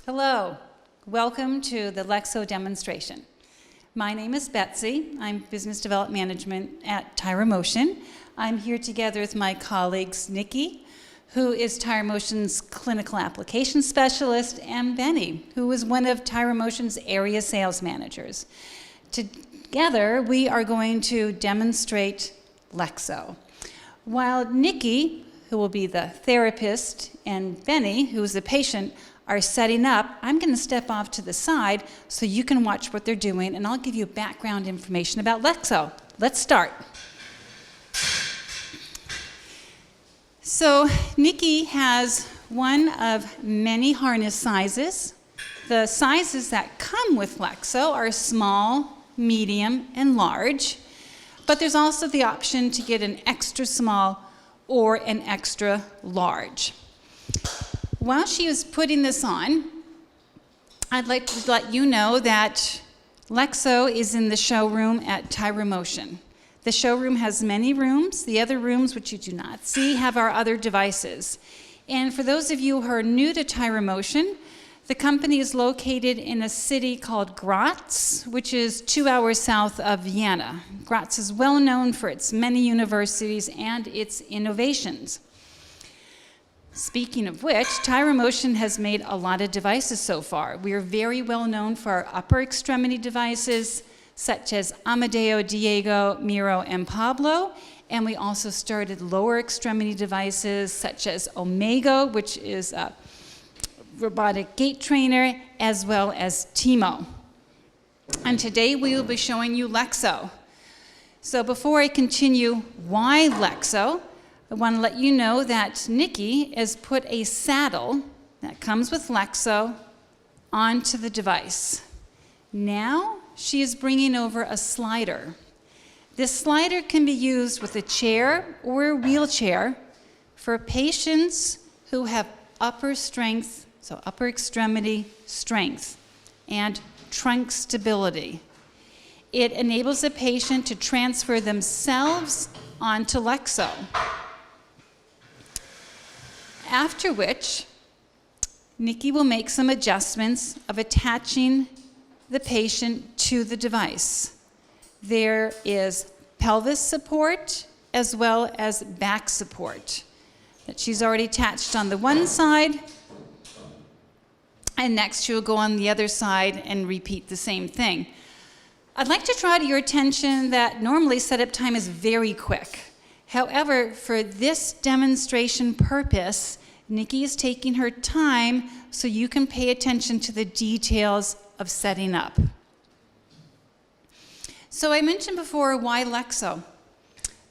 Hello, welcome to the LEXO demonstration. My name is Betsy. I'm Business Development Management at Tyromotion. I'm here together with my colleagues Nikki, who is Tyromotion's Clinical Application Specialist, and Benny, who is one of Tyromotion's Area Sales Managers. Together, we are going to demonstrate LEXO. While Nikki, who will be the therapist, and Benny, who is the patient, are setting up, I'm going to step off to the side so you can watch what they're doing, and I'll give you background information about LEXO. Let's start. So Nikki has one of many harness sizes. The sizes that come with LEXO are small, medium, and large, but there's also the option to get an extra small or an extra large. While she was putting this on, I'd like to let you know that LEXO is in the showroom at Tyromotion. The showroom has many rooms. The other rooms, which you do not see, have our other devices. And for those of you who are new to Tyromotion, the company is located in a city called Graz, which is 2 hours south of Vienna. Graz is well known for its many universities and its innovations. Speaking of which, Tyromotion has made a lot of devices so far. We are very well known for our upper extremity devices, such as Amadeo, Diego, Miro, and Pablo. And we also started lower extremity devices, such as Omega, which is a robotic gait trainer, as well as Timo. And today we will be showing you LEXO. So before I continue, why LEXO? I want to let you know that Nikki has put a saddle that comes with LEXO onto the device. Now she is bringing over a slider. This slider can be used with a chair or a wheelchair for patients who have upper strength, so upper extremity strength, and trunk stability. It enables a patient to transfer themselves onto LEXO. After which, Nikki will make some adjustments of attaching the patient to the device. There is pelvis support as well as back support that she's already attached on the one side, and next she will go on the other side and repeat the same thing. I'd like to draw to your attention that normally setup time is very quick. However, for this demonstration purpose, Nikki is taking her time so you can pay attention to the details of setting up. So I mentioned before, why LEXO?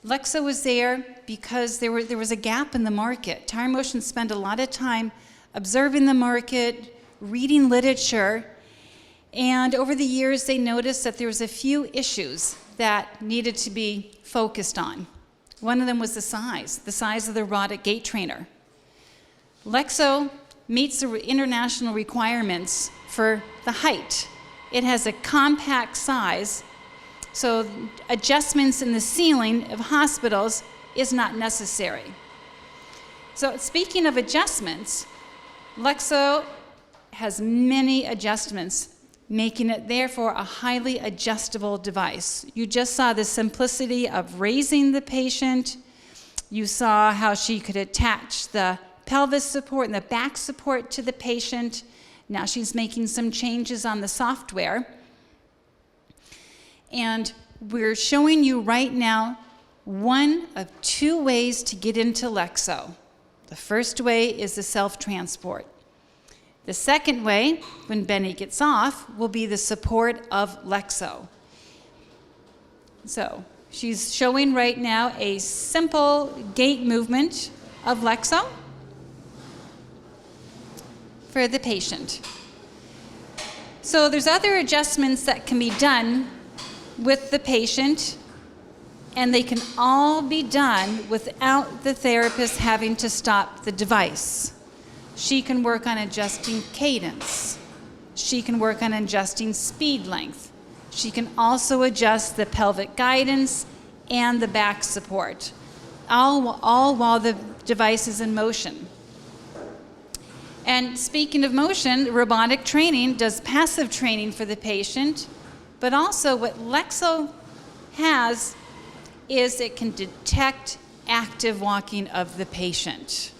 LEXO was there because there was a gap in the market. Tyromotion spent a lot of time observing the market, reading literature, and over the years they noticed that there was a few issues that needed to be focused on. One of them was the size of the robotic gait trainer. LEXO meets the international requirements for the height. It has a compact size, so adjustments in the ceiling of hospitals is not necessary. So speaking of adjustments, LEXO has many adjustments, making it therefore a highly adjustable device. You just saw the simplicity of raising the patient. You saw how she could attach the pelvis support and the back support to the patient. Now she's making some changes on the software. And we're showing you right now one of two ways to get into LEXO. The first way is the self-transport. The second way, when Benny gets off, will be the support of LEXO. So she's showing right now a simple gait movement of LEXO for the patient. So there's other adjustments that can be done with the patient, and they can all be done without the therapist having to stop the device. She can work on adjusting cadence. She can work on adjusting speed length. She can also adjust the pelvic guidance and the back support, all while the device is in motion. And speaking of motion, robotic training does passive training for the patient, but also what LEXO has is it can detect active walking of the patient.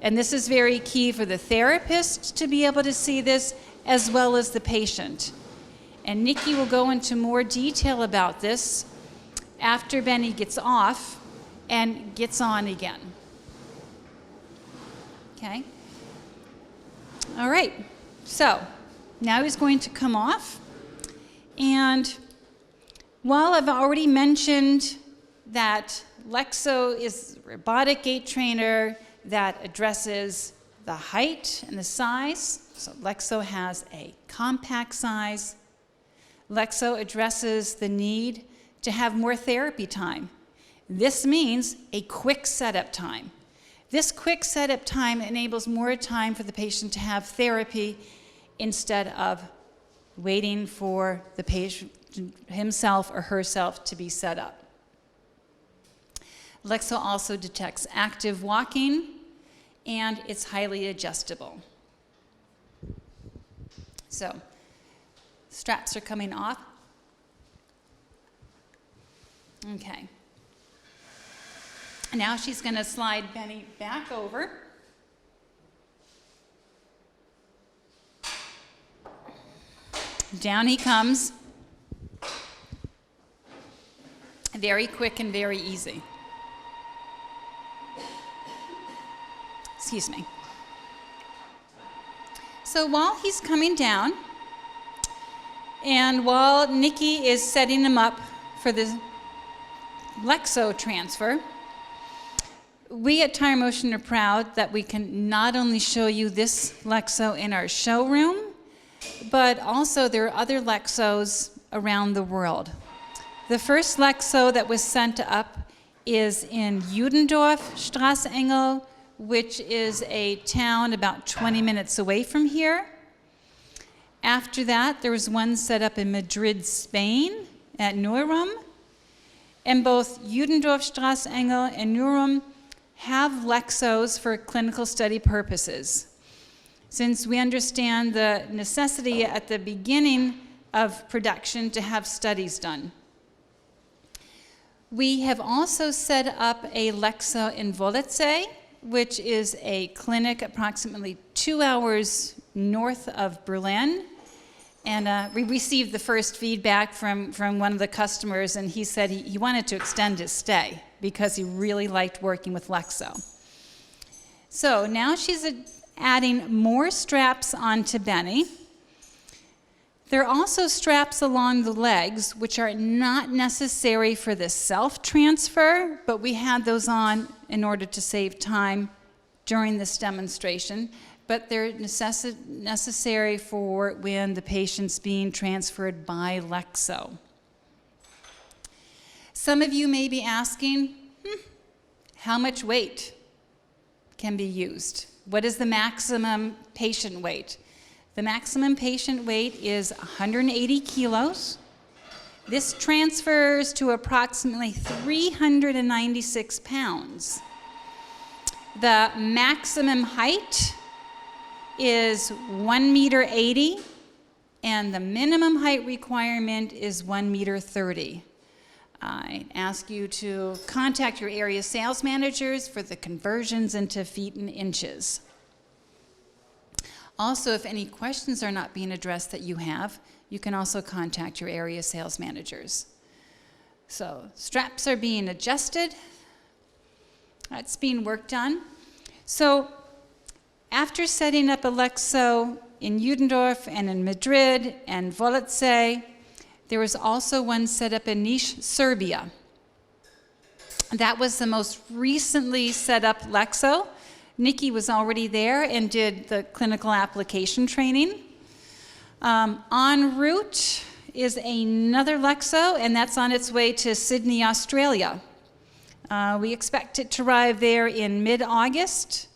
And this is very key for the therapist to be able to see this, as well as the patient. And Nikki will go into more detail about this after Benny gets off and gets on again. Okay? All right, so now he's going to come off. And while I've already mentioned that LEXO is a robotic gait trainer that addresses the height and the size, so LEXO has a compact size. LEXO addresses the need to have more therapy time. This means a quick setup time. This quick setup time enables more time for the patient to have therapy instead of waiting for the patient himself or herself to be set up. LEXO also detects active walking, and it's highly adjustable. So, straps are coming off. Okay. Now she's going to slide Benny back over. Down he comes. Very quick and very easy. Excuse me. So while he's coming down, and while Nikki is setting him up for the LEXO transfer, we at Tyromotion are proud that we can not only show you this LEXO in our showroom, but also there are other LEXOs around the world. The first LEXO that was sent up is in Judendorf, Straßengel, which is a town about 20 minutes away from here. After that, there was one set up in Madrid, Spain, at Neurum. And both Judendorf, Straßengel, and Neurum have LEXOs for clinical study purposes, since we understand the necessity at the beginning of production to have studies done. We have also set up a LEXO in Wollitze, which is a clinic approximately 2 hours north of Berlin. And we received the first feedback from one of the customers, and he said he wanted to extend his stay because he really liked working with LEXO. So now she's adding more straps onto Benny. There are also straps along the legs, which are not necessary for the self-transfer, but we had those on in order to save time during this demonstration. But they're necessary for when the patient's being transferred by LEXO. Some of you may be asking, how much weight can be used? What is the maximum patient weight? The maximum patient weight is 180 kilos. This transfers to approximately 396 pounds. The maximum height is 1.80 meters, and the minimum height requirement is 1.30 meters. I ask you to contact your area sales managers for the conversions into feet and inches. Also, if any questions are not being addressed that you have, you can also contact your area sales managers. So, straps are being adjusted. That's being worked on. So, after setting up a LEXO in Judendorf and in Madrid and Wollitze, there was also one set up in Niš, Serbia. That was the most recently set up LEXO. Nikki was already there and did the clinical application training. En route is another LEXO, and that's on its way to Sydney, Australia. We expect it to arrive there in mid-August,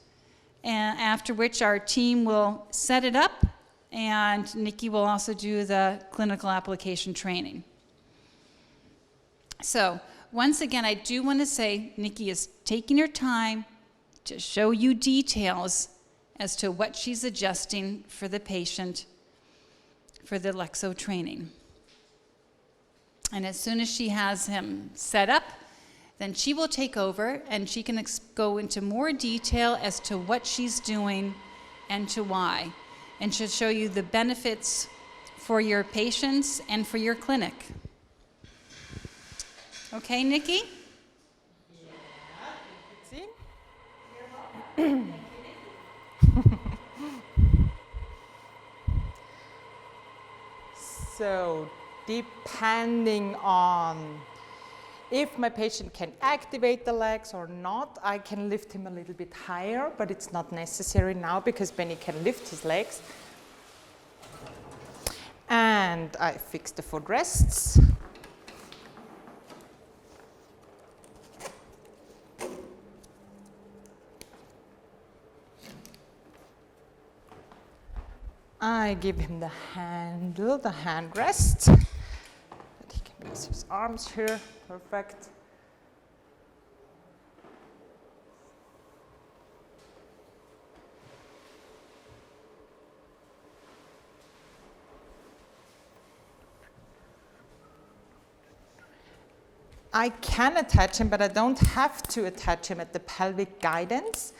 and after which our team will set it up, and Nikki will also do the clinical application training. So, once again, I do want to say Nikki is taking her time to show you details as to what she's adjusting for the patient for the LEXO training. And as soon as she has him set up, then she will take over and she can go into more detail as to what she's doing and to why. And she'll show you the benefits for your patients and for your clinic. Okay, Nikki? Yeah. So, depending on if my patient can activate the legs or not, I can lift him a little bit higher, but it's not necessary now because Benny can lift his legs. And I fix the footrests. I give him the handle, the handrest, that he can place his arms here, perfect. I can attach him, but I don't have to attach him at the pelvic guidance.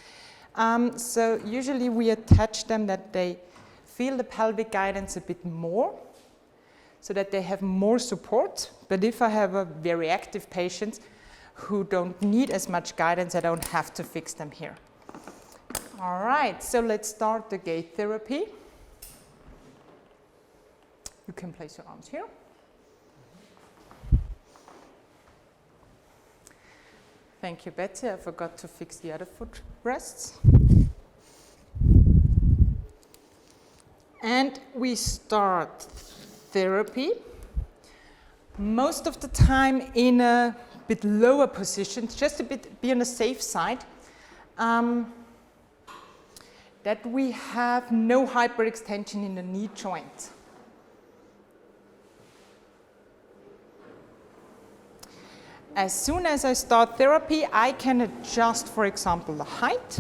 So usually we attach them that they feel the pelvic guidance a bit more, so that they have more support. But if I have a very active patient who don't need as much guidance, I don't have to fix them here. All right, so let's start the gait therapy. You can place your arms here. Thank you, Betsy. I forgot to fix the other foot rests. And we start therapy, most of the time in a bit lower position, just a bit be on the safe side, that we have no hyperextension in the knee joint. As soon as I start therapy, I can adjust, for example, the height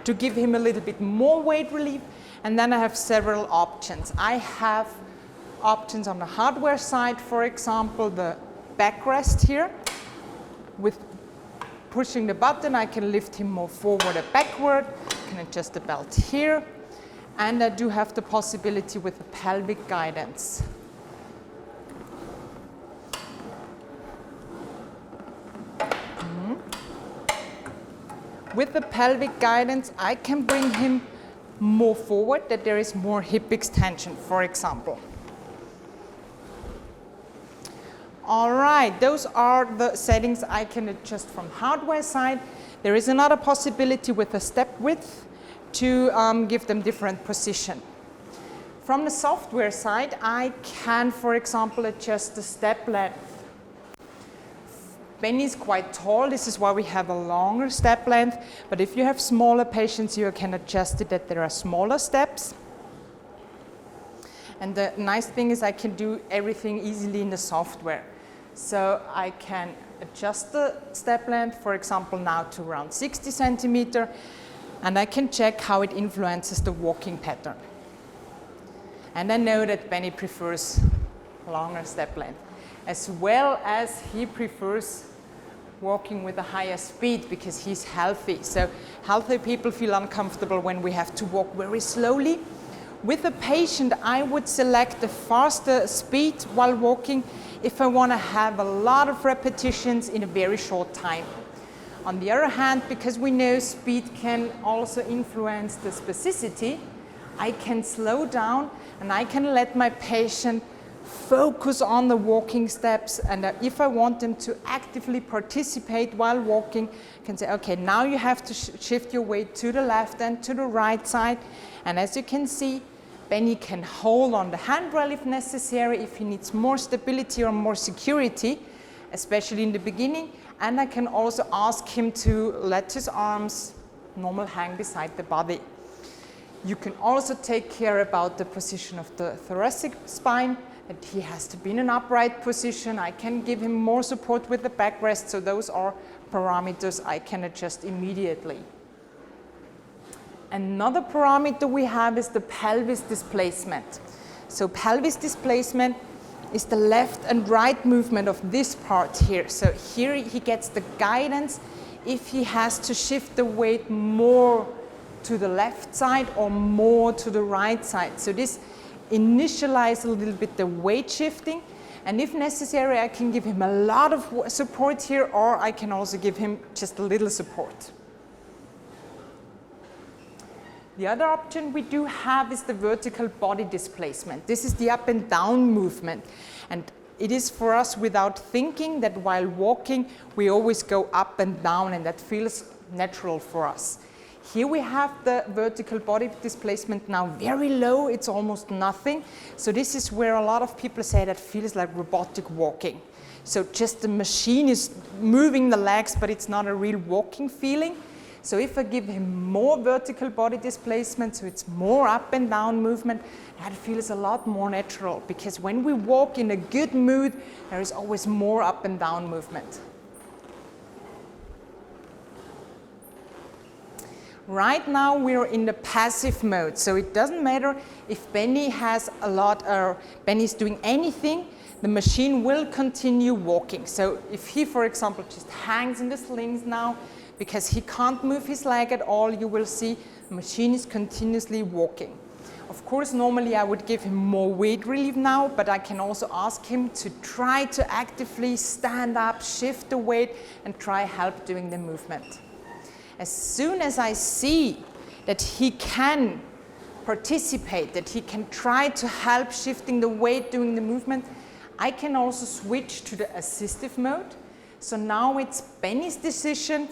to give him a little bit more weight relief, and then I have several options. I have options on the hardware side, for example, the backrest here. With pushing the button, I can lift him more forward or backward. I can adjust the belt here, and I do have the possibility with the pelvic guidance. With the pelvic guidance, I can bring him more forward, that there is more hip extension, for example. All right, those are the settings I can adjust from hardware side. There is another possibility with the step width to give them different position. From the software side, I can, for example, adjust the step length. Benny is quite tall, this is why we have a longer step length, but if you have smaller patients, you can adjust it that there are smaller steps. And the nice thing is I can do everything easily in the software. So I can adjust the step length, for example, now to around 60 centimeter, and I can check how it influences the walking pattern. And I know that Benny prefers longer step length, as well as he prefers walking with a higher speed because he's healthy. So healthy people feel uncomfortable when we have to walk very slowly. With a patient, I would select the faster speed while walking if I want to have a lot of repetitions in a very short time. On the other hand, because we know speed can also influence the spasticity, I can slow down and I can let my patient focus on the walking steps, and if I want them to actively participate while walking, I can say, okay, now you have to shift your weight to the left and to the right side. And as you can see, Benny can hold on the handrail if necessary, if he needs more stability or more security, especially in the beginning. And I can also ask him to let his arms normal hang beside the body. You can also take care about the position of the thoracic spine, that he has to be in an upright position. I can give him more support with the backrest, so those are parameters I can adjust immediately. Another parameter we have is the pelvis displacement. So pelvis displacement is the left and right movement of this part here. So here he gets the guidance if he has to shift the weight more to the left side or more to the right side. So this initializes a little bit the weight shifting, and if necessary I can give him a lot of support here, or I can also give him just a little support. The other option we do have is the vertical body displacement. This is the up and down movement, and it is for us without thinking that while walking we always go up and down, and that feels natural for us. Here we have the vertical body displacement now very low, it's almost nothing. So this is where a lot of people say that feels like robotic walking. So just the machine is moving the legs, but it's not a real walking feeling. So if I give him more vertical body displacement, so it's more up and down movement, that feels a lot more natural, because when we walk in a good mood, there is always more up and down movement. Right now we're in the passive mode, so it doesn't matter if Benny has a lot or Benny's doing anything, the machine will continue walking. So if he, for example, just hangs in the slings now, because he can't move his leg at all, you will see the machine is continuously walking. Of course, normally I would give him more weight relief now, but I can also ask him to try to actively stand up, shift the weight, and try help doing the movement. As soon as I see that he can participate, that he can try to help shifting the weight, doing the movement, I can also switch to the assistive mode. So now it's Benny's decision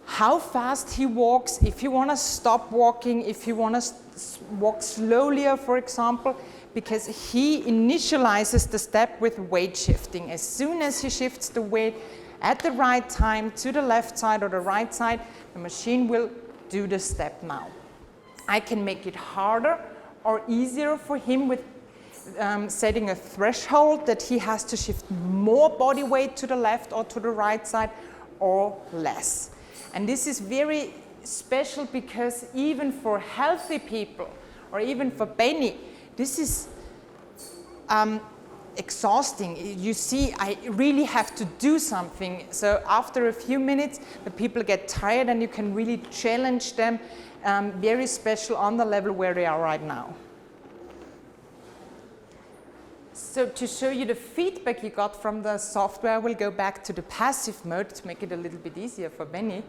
how fast he walks, if you want to stop walking, if you want to walk slowly, for example, because he initializes the step with weight shifting. As soon as he shifts the weight at the right time to the left side or the right side, the machine will do the step now. I can make it harder or easier for him with setting a threshold that he has to shift more body weight to the left or to the right side or less. And this is very special because even for healthy people or even for Benny, this is exhausting. You see, I really have to do something. So after a few minutes, the people get tired and you can really challenge them very special on the level where they are right now. So to show you the feedback you got from the software, we'll go back to the passive mode to make it a little bit easier for Benny.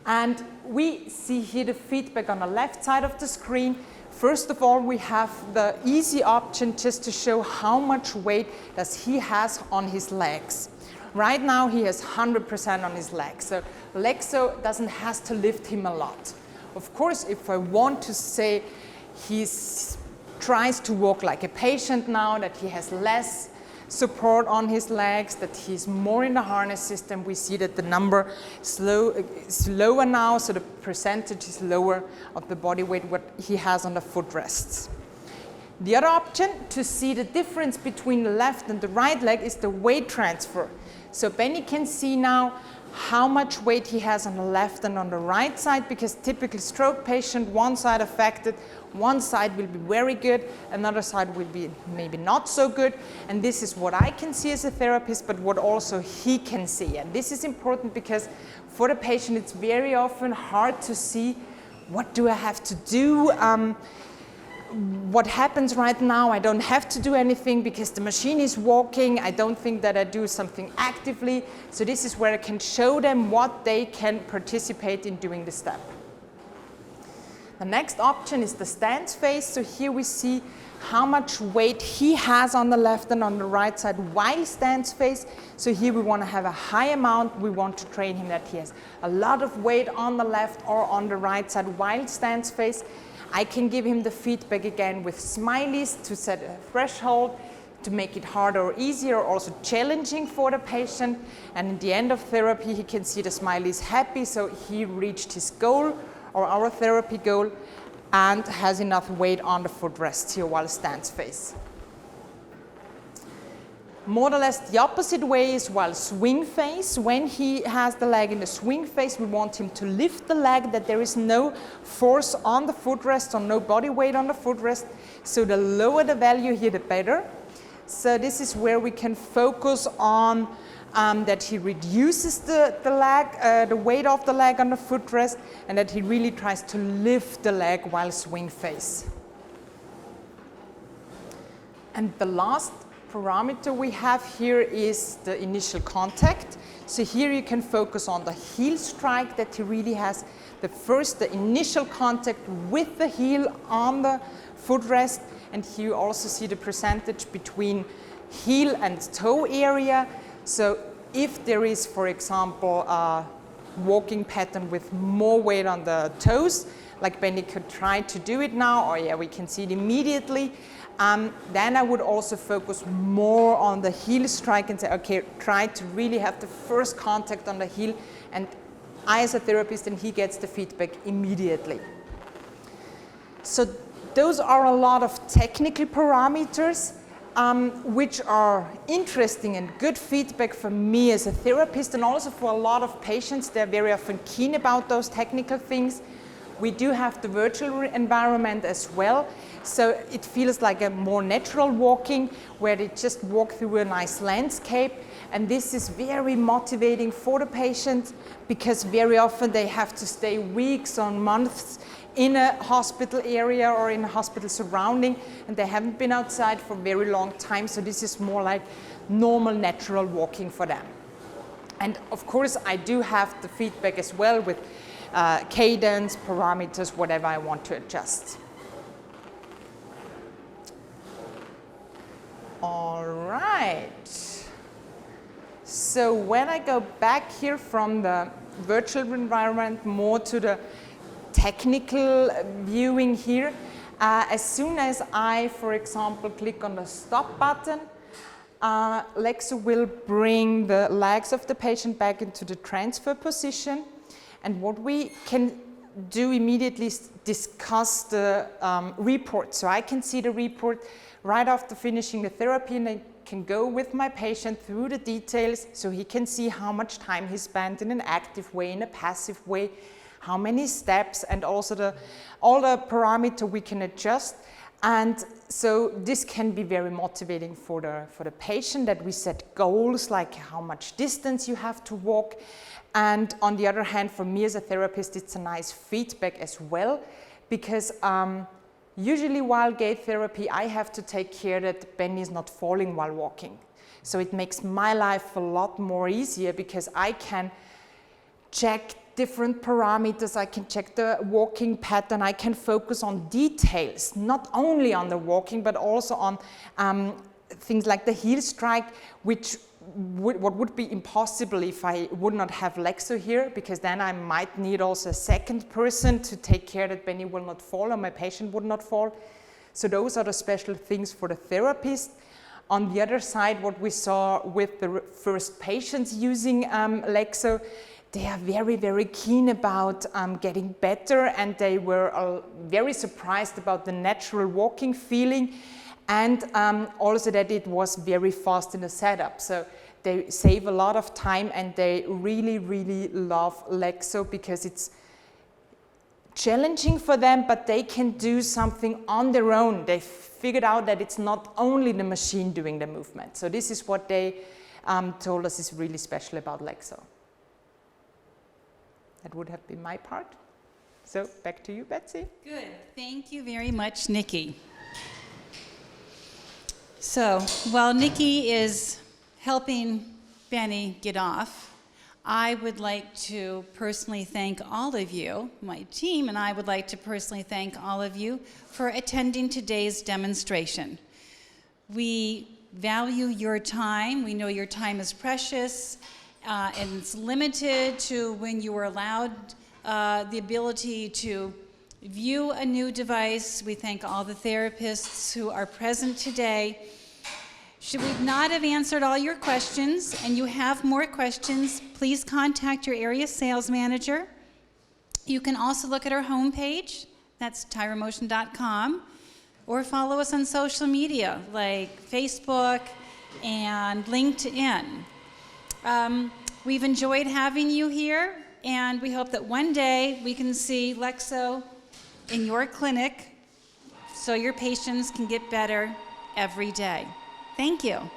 And we see here the feedback on the left side of the screen. First of all, we have the easy option just to show how much weight does he has on his legs. Right now he has 100% on his legs, so LEXO doesn't have to lift him a lot. Of course, if I want to say he tries to walk like a patient now, that he has less support on his legs, that he's more in the harness system, we see that the number is lower now, so the percentage is lower of the body weight what he has on the footrests. The other option to see the difference between the left and the right leg is the weight transfer. So Benny can see now how much weight he has on the left and on the right side, because typically stroke patient, one side affected, one side will be very good, another side will be maybe not so good. And this is what I can see as a therapist, but what also he can see. And this is important because for the patient it's very often hard to see what do I have to do. What happens right now, I don't have to do anything because the machine is walking. I don't think that I do something actively. So this is where I can show them what they can participate in doing the step. The next option is the stance phase. So here we see how much weight he has on the left and on the right side while stance phase. So here we want to have a high amount. We want to train him that he has a lot of weight on the left or on the right side while stance phase. I can give him the feedback again with smileys to set a threshold, to make it harder or easier, or also challenging for the patient. And at the end of therapy, he can see the smiley is happy, so he reached his goal or our therapy goal and has enough weight on the footrest here while stance phase. more or less the opposite way is while swing phase. When he has the leg in the swing phase, we want him to lift the leg, that there is no force on the footrest or no body weight on the footrest. So the lower the value here, the better. So this is where we can focus on that he reduces the weight of the leg on the footrest, and that he really tries to lift the leg while swing phase. And the last parameter we have here is the initial contact. So here you can focus on the heel strike, that he really has the initial contact with the heel on the footrest. And here you also see the percentage between heel and toe area. So if there is, for example, a walking pattern with more weight on the toes, like Benny could try to do it now, or yeah, we can see it immediately, then I would also focus more on the heel strike and say, okay, try to really have the first contact on the heel, and I as a therapist, and he gets the feedback immediately. So those are a lot of technical parameters which are interesting and good feedback for me as a therapist, and also for a lot of patients. They're very often keen about those technical things. We do have the virtual environment as well, so it feels like a more natural walking, where they just walk through a nice landscape, and this is very motivating for the patient, because very often they have to stay weeks or months in a hospital area or in a hospital surrounding, and they haven't been outside for a very long time, so this is more like normal, natural walking for them. And of course, I do have the feedback as well with cadence, parameters, whatever I want to adjust. All right. So when I go back here from the virtual environment more to the technical viewing here, as soon as I, for example, click on the stop button, LEXO will bring the legs of the patient back into the transfer position. And what we can do immediately is discuss the report. So I can see the report right after finishing the therapy, and I can go with my patient through the details, so he can see how much time he spent in an active way, in a passive way, how many steps, and also all the parameters we can adjust. And so this can be very motivating for the patient, that we set goals like how much distance you have to walk. And on the other hand, for me as a therapist, it's a nice feedback as well, because usually while gait therapy, I have to take care that Benny is not falling while walking. So it makes my life a lot more easier, because I can check different parameters, I can check the walking pattern, I can focus on details, not only on the walking, but also on things like the heel strike, which what would be impossible if I would not have LEXO here, because then I might need also a second person to take care that Benny will not fall or my patient would not fall. So those are the special things for the therapist. On the other side, what we saw with the first patients using LEXO, they are very, very keen about getting better, and they were very surprised about the natural walking feeling, and also that it was very fast in the setup. So they save a lot of time, and they really, really love LEXO, because it's challenging for them, but they can do something on their own. They figured out that it's not only the machine doing the movement. So this is what they told us is really special about LEXO. That would have been my part. So back to you, Betsy. Good. Thank you very much, Nikki. So while Nikki is helping Benny get off, I would like to personally thank all of you, my team, and I would like to personally thank all of you for attending today's demonstration. We value your time. We know your time is precious, and it's limited to when you are allowed the ability to view a new device. We thank all the therapists who are present today. Should we not have answered all your questions and you have more questions, please contact your area sales manager. You can also look at our homepage, that's tyromotion.com, or follow us on social media like Facebook, and LinkedIn. We've enjoyed having you here, and we hope that one day we can see LEXO in your clinic so your patients can get better every day. Thank you.